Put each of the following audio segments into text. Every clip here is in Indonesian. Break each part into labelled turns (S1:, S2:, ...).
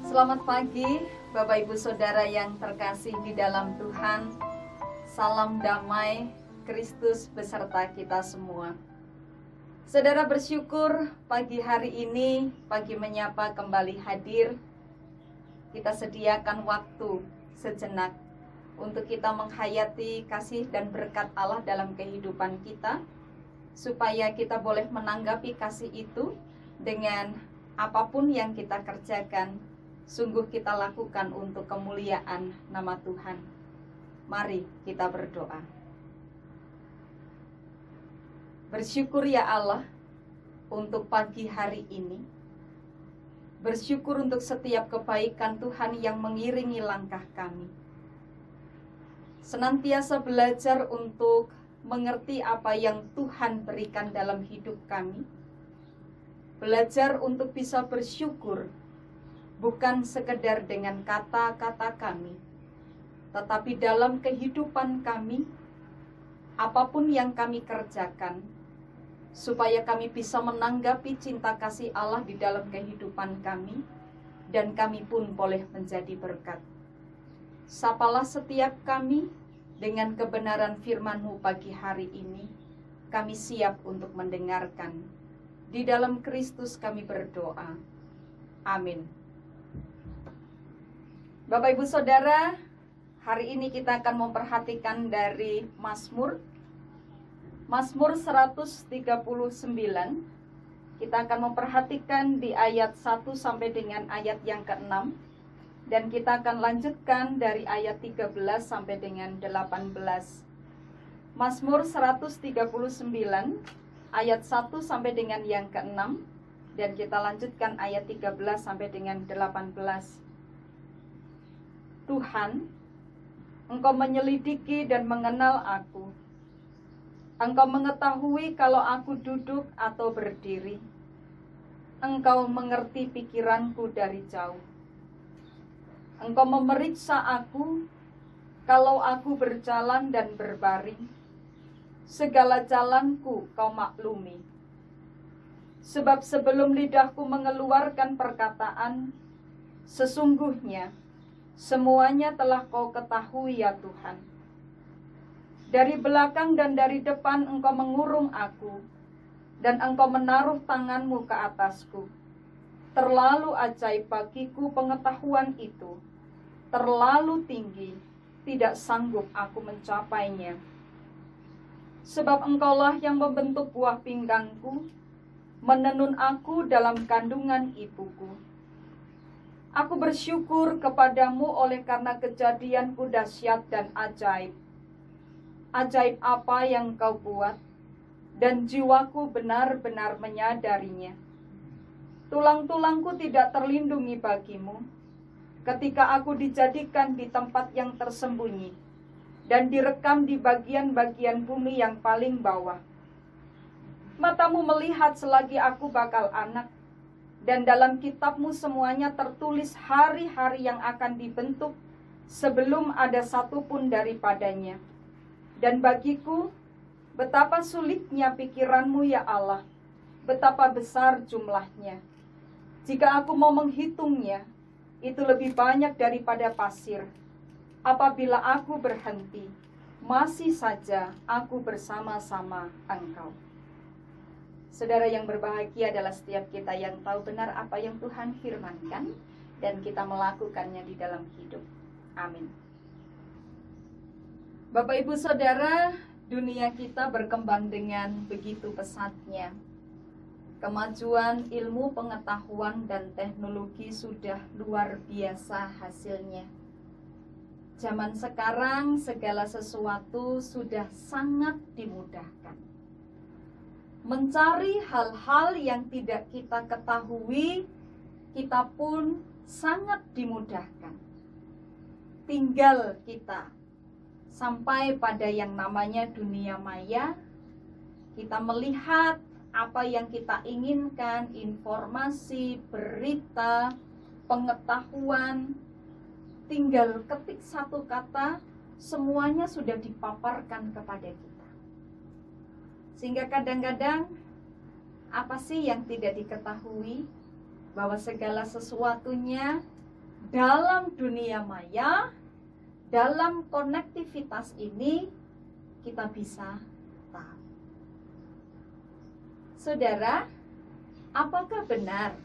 S1: Selamat pagi, Bapak Ibu Saudara yang terkasih di dalam Tuhan. Salam damai Kristus beserta kita semua. Saudara bersyukur pagi hari ini, pagi menyapa kembali hadir. Kita sediakan waktu sejenak untuk kita menghayati kasih dan berkat Allah dalam kehidupan kita, supaya kita boleh menanggapi kasih itu dengan apapun yang kita kerjakan. Sungguh kita lakukan untuk kemuliaan nama Tuhan. Mari kita berdoa. Bersyukur ya Allah untuk pagi hari ini. Bersyukur untuk setiap kebaikan Tuhan yang mengiringi langkah kami. Senantiasa belajar untuk mengerti apa yang Tuhan berikan dalam hidup kami. Belajar untuk bisa bersyukur, bukan sekedar dengan kata-kata kami, tetapi dalam kehidupan kami, apapun yang kami kerjakan, supaya kami bisa menanggapi cinta kasih Allah di dalam kehidupan kami, dan kami pun boleh menjadi berkat. Sapalah setiap kami dengan kebenaran firman-Mu pagi hari ini. Kami siap untuk mendengarkan. Di dalam Kristus kami berdoa. Amin. Bapak Ibu Saudara, hari ini kita akan memperhatikan dari Mazmur 139. Kita akan memperhatikan di ayat 1 sampai dengan ayat yang ke-6. Dan kita akan lanjutkan dari ayat 13 sampai dengan 18. Mazmur 139 ayat 1 sampai dengan yang ke-6. Dan kita lanjutkan ayat 13 sampai dengan 18. Tuhan, Engkau menyelidiki dan mengenal aku. Engkau mengetahui kalau aku duduk atau berdiri. Engkau mengerti pikiranku dari jauh. Engkau memeriksa aku kalau aku berjalan dan berbaring. Segala jalanku Kau maklumi. Sebab sebelum lidahku mengeluarkan perkataan, sesungguhnya semuanya telah Kau ketahui ya Tuhan. Dari belakang dan dari depan Engkau mengurung aku, dan Engkau menaruh tangan-Mu ke atasku. Terlalu ajaib bagiku pengetahuan itu, terlalu tinggi, tidak sanggup aku mencapainya. Sebab Engkaulah yang membentuk buah pinggangku, menenun aku dalam kandungan ibuku. Aku bersyukur kepadamu oleh karena kejadianku dahsyat dan ajaib. Ajaib apa yang Kau buat, dan jiwaku benar-benar menyadarinya. Tulang-tulangku tidak terlindungi bagimu, ketika aku dijadikan di tempat yang tersembunyi, dan direkam di bagian-bagian bumi yang paling bawah. Matamu melihat selagi aku bakal anak, dan dalam kitab-Mu semuanya tertulis hari-hari yang akan dibentuk sebelum ada satu pun daripadanya. Dan bagiku, betapa sulitnya pikiran-Mu ya Allah, betapa besar jumlahnya. Jika aku mau menghitungnya, itu lebih banyak daripada pasir. Apabila aku berhenti, masih saja aku bersama-sama Engkau. Saudara yang berbahagia adalah setiap kita yang tahu benar apa yang Tuhan firmankan dan kita melakukannya di dalam hidup. Amin. Bapak Ibu Saudara, dunia kita berkembang dengan begitu pesatnya. Kemajuan ilmu pengetahuan dan teknologi sudah luar biasa hasilnya. Zaman sekarang segala sesuatu sudah sangat dimudahkan. Mencari hal-hal yang tidak kita ketahui, kita pun sangat dimudahkan. Tinggal kita sampai pada yang namanya dunia maya, kita melihat apa yang kita inginkan, informasi, berita, pengetahuan, tinggal ketik satu kata, semuanya sudah dipaparkan kepada kita. Sehingga kadang-kadang Apa sih yang tidak diketahui? Bahwa segala sesuatunya dalam dunia maya, dalam konektivitas ini kita bisa tahu. Saudara, apakah benar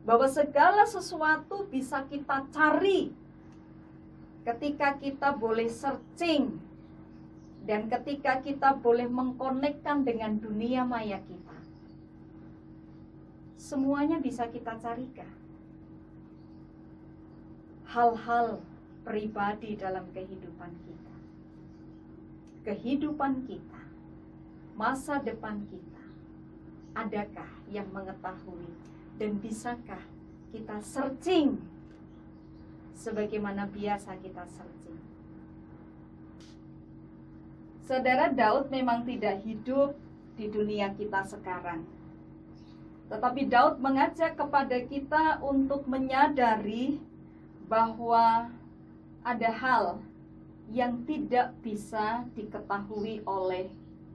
S1: bahwa segala sesuatu bisa kita cari ketika kita boleh searching dan ketika kita boleh mengkonekkan dengan dunia maya kita? Semuanya bisa kita carikah? Hal-hal pribadi dalam kehidupan kita, masa depan kita, adakah yang mengetahui dan bisakah kita searching sebagaimana biasa kita searching? Saudara, Daud memang tidak hidup di dunia kita sekarang, tetapi Daud mengajak kepada kita untuk menyadari bahwa ada hal yang tidak bisa diketahui oleh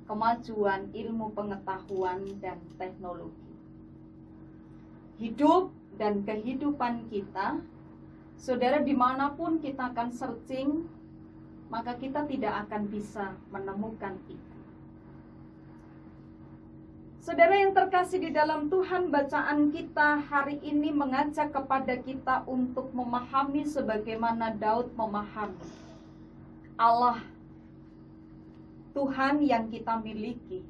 S1: kemajuan ilmu pengetahuan dan teknologi. Hidup dan kehidupan kita, saudara, dimanapun kita akan searching, maka kita tidak akan bisa menemukan itu. Saudara yang terkasih di dalam Tuhan, bacaan kita hari ini mengajak kepada kita untuk memahami sebagaimana Daud memahami Allah, Tuhan yang kita miliki,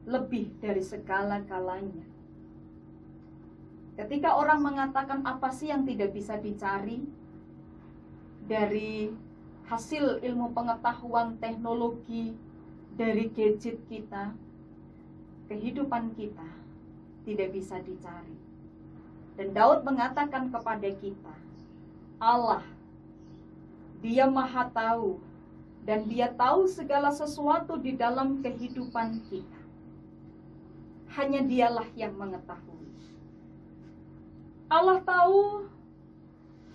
S1: lebih dari segala-galanya. Ketika orang mengatakan apa sih yang tidak bisa dicari dari hasil ilmu pengetahuan teknologi, dari gadget kita, kehidupan kita tidak bisa dicari. Dan Daud mengatakan kepada kita, Allah, Dia Maha Tahu, dan Dia tahu segala sesuatu di dalam kehidupan kita. Hanya Dialah yang mengetahui. Allah tahu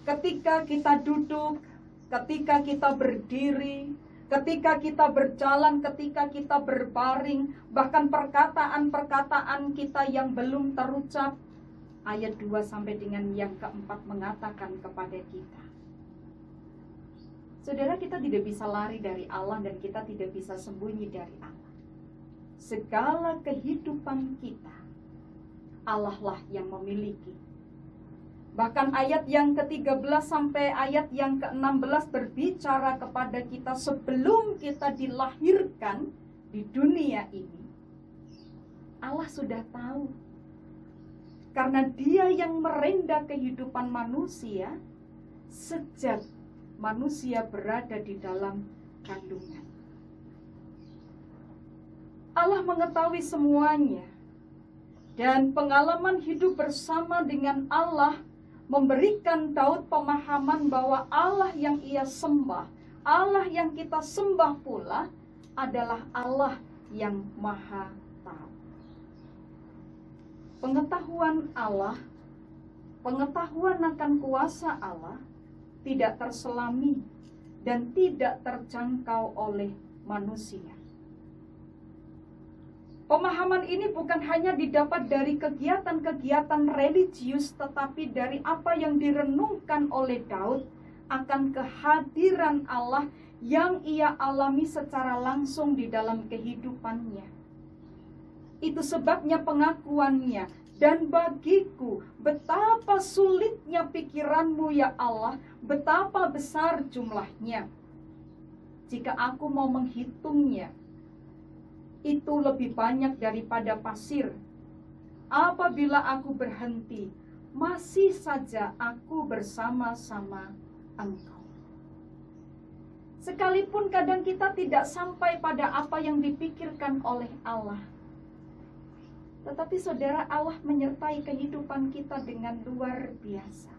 S1: ketika kita duduk, ketika kita berdiri, ketika kita berjalan, ketika kita berbaring, bahkan perkataan-perkataan kita yang belum terucap. Ayat 2 sampai dengan yang keempat mengatakan kepada kita, saudara, kita tidak bisa lari dari Allah dan kita tidak bisa sembunyi dari Allah. Segala kehidupan kita, Allah lah yang memiliki. Bahkan ayat yang ke-13 sampai ayat yang ke-16 berbicara kepada kita sebelum kita dilahirkan di dunia ini. Allah sudah tahu. Karena Dia yang merenda kehidupan manusia sejak manusia berada di dalam kandungan. Allah mengetahui semuanya. Dan pengalaman hidup bersama dengan Allah memberikan Daud pemahaman bahwa Allah yang ia sembah, Allah yang kita sembah pula adalah Allah yang Maha Tahu. Pengetahuan Allah, pengetahuan akan kuasa Allah tidak terselami dan tidak terjangkau oleh manusia. Pemahaman ini bukan hanya didapat dari kegiatan-kegiatan religius, tetapi dari apa yang direnungkan oleh Daud akan kehadiran Allah yang ia alami secara langsung di dalam kehidupannya. Itu sebabnya pengakuannya, dan bagiku betapa sulitnya pikiranmu ya Allah, betapa besar jumlahnya. Jika aku mau menghitungnya, itu lebih banyak daripada pasir. Apabila aku berhenti, masih saja aku bersama-sama Engkau. Sekalipun kadang kita tidak sampai pada apa yang dipikirkan oleh Allah, tetapi saudara, Allah menyertai kehidupan kita dengan luar biasa.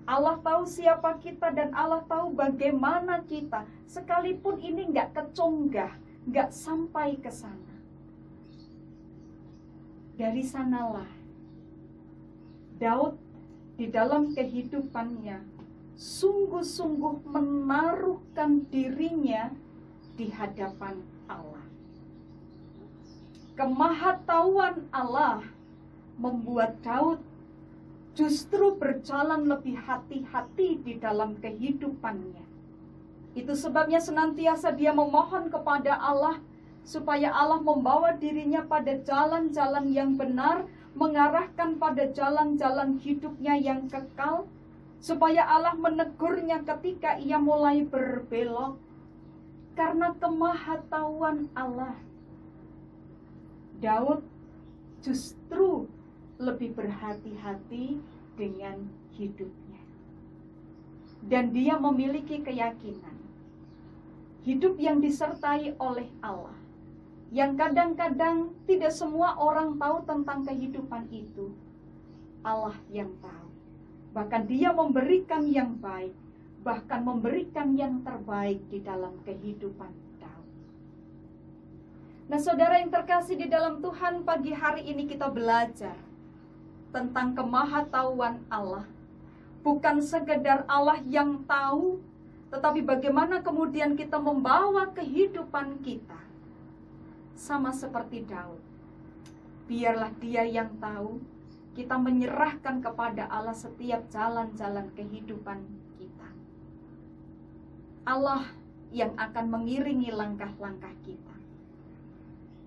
S1: Allah tahu siapa kita dan Allah tahu bagaimana kita. Sekalipun ini nggak kecunggah, nggak sampai ke sana. Dari sanalah Daud di dalam kehidupannya sungguh-sungguh menaruhkan dirinya di hadapan Allah. Kemahatauan Allah membuat Daud justru berjalan lebih hati-hati di dalam kehidupannya. Itu sebabnya senantiasa dia memohon kepada Allah supaya Allah membawa dirinya pada jalan-jalan yang benar, mengarahkan pada jalan-jalan hidupnya yang kekal, supaya Allah menegurnya ketika ia mulai berbelok. Karena kemahatauan Allah, Daud justru lebih berhati-hati dengan hidupnya. Dan dia memiliki keyakinan hidup yang disertai oleh Allah, yang kadang-kadang tidak semua orang tahu tentang kehidupan itu. Allah yang tahu. Bahkan dia memberikan yang baik, bahkan memberikan yang terbaik di dalam kehidupan Daud. Nah, saudara yang terkasih di dalam Tuhan, pagi hari ini kita belajar tentang kemahatauan Allah. Bukan sekedar Allah yang tahu, tetapi bagaimana kemudian kita membawa kehidupan kita. Sama seperti Daud. Biarlah dia yang tahu, kita menyerahkan kepada Allah setiap jalan-jalan kehidupan kita. Allah yang akan mengiringi langkah-langkah kita.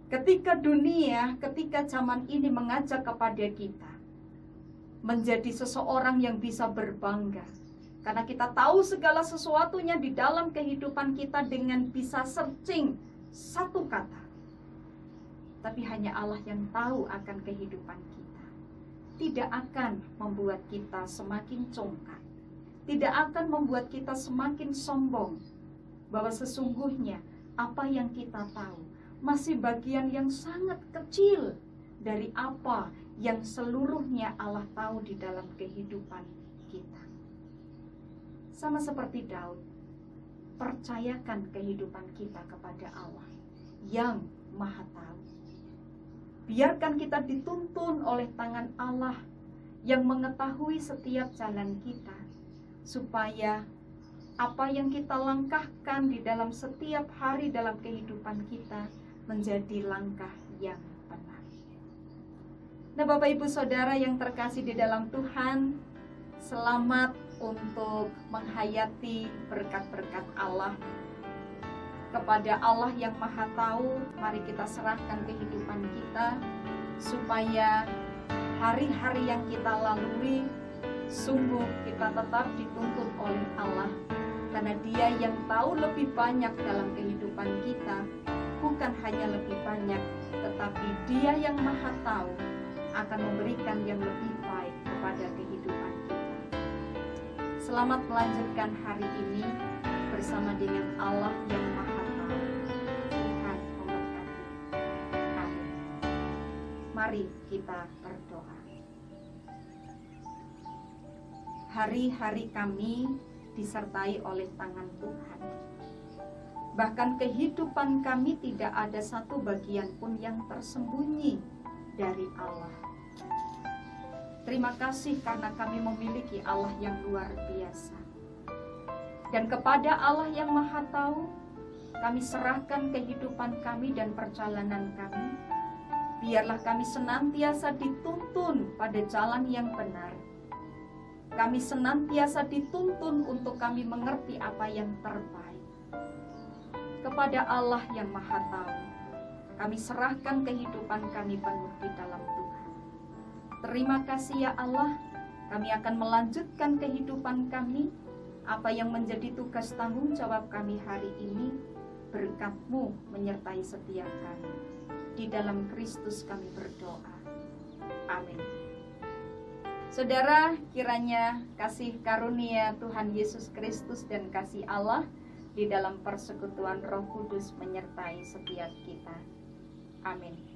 S1: Ketika dunia, ketika zaman ini mengajak kepada kita menjadi seseorang yang bisa berbangga, karena kita tahu segala sesuatunya di dalam kehidupan kita dengan bisa searching satu kata. Tapi hanya Allah yang tahu akan kehidupan kita. Tidak akan membuat kita semakin congkak. Tidak akan membuat kita semakin sombong. Bahwa sesungguhnya apa yang kita tahu masih bagian yang sangat kecil dari apa yang seluruhnya Allah tahu di dalam kehidupan kita. Sama seperti Daud, percayakan kehidupan kita kepada Allah yang Maha Tahu. Biarkan kita dituntun oleh tangan Allah yang mengetahui setiap jalan kita, supaya apa yang kita langkahkan di dalam setiap hari dalam kehidupan kita menjadi langkah yang benar. Nah, Bapak Ibu Saudara yang terkasih di dalam Tuhan, selamat untuk menghayati berkat-berkat Allah. Kepada Allah yang Maha Tahu, mari kita serahkan kehidupan kita, supaya hari-hari yang kita lalui sungguh kita tetap dituntun oleh Allah. Karena Dia yang tahu lebih banyak dalam kehidupan kita, bukan hanya lebih banyak, tetapi Dia yang Maha Tahu akan memberikan yang lebih baik kepada kehidupan kita. Selamat melanjutkan hari ini bersama dengan Allah yang Maha Tahu. Tuhan memberkati. Amin. Mari kita berdoa. Hari-hari kami disertai oleh tangan Tuhan. Bahkan kehidupan kami tidak ada satu bagian pun yang tersembunyi dari Allah. Terima kasih karena kami memiliki Allah yang luar biasa. Dan kepada Allah yang Maha Tahu, kami serahkan kehidupan kami dan perjalanan kami. Biarlah kami senantiasa dituntun pada jalan yang benar. Kami senantiasa dituntun untuk kami mengerti apa yang terbaik. Kepada Allah yang Maha Tahu, kami serahkan kehidupan kami penuh di dalam Tuhan. Terima kasih ya Allah, kami akan melanjutkan kehidupan kami. Apa yang menjadi tugas tanggung jawab kami hari ini, berkat-Mu menyertai setiap kami. Di dalam Kristus kami berdoa. Amin. Saudara, kiranya kasih karunia Tuhan Yesus Kristus dan kasih Allah di dalam persekutuan Roh Kudus menyertai setiap kita. Amin.